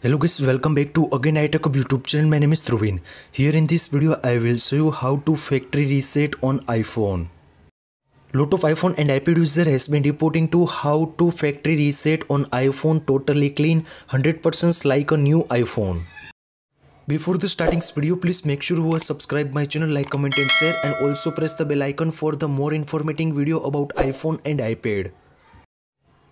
Hello guys, welcome back to again iTechHub YouTube channel. My name is Dhruvin. Here in this video I will show you how to factory reset on iPhone. Lot of iPhone and iPad user has been reporting to how to factory reset on iPhone totally clean, 100% like a new iPhone. Before the starting this video, please make sure you subscribe my channel, like, comment and share, and also press the bell icon for the more informative video about iPhone and iPad.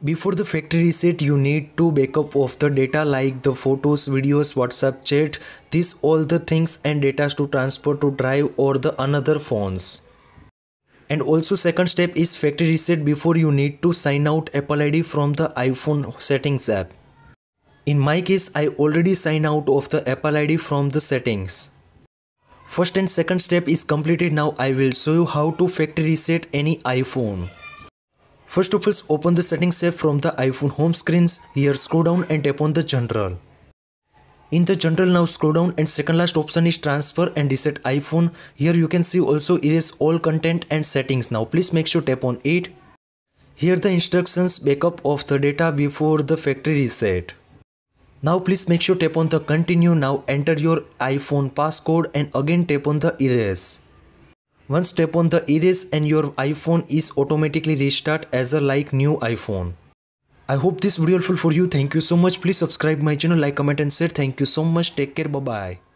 Before the factory reset, you need to backup of the data like the photos, videos, WhatsApp chat, these all the things and data to transfer to drive or the another phones. And also second step is factory reset. Before you need to sign out Apple ID from the iPhone settings app. In my case, I already signed out of the Apple ID from the settings. First and second step is completed. Now I will show you how to factory reset any iPhone. First of all, open the settings app from the iPhone home screens. Here scroll down and tap on the general. In the general, now scroll down and second last option is transfer and reset iPhone. Here you can see also erase all content and settings. Now please make sure tap on it. Here the instructions backup of the data before the factory reset. Now please make sure tap on the continue. Now enter your iPhone passcode and again tap on the erase. Once tap on the erase and your iPhone is automatically restart as a like new iPhone. I hope this video helpful for you. Thank you so much. Please subscribe my channel, like, comment and share. Thank you so much. Take care. Bye bye.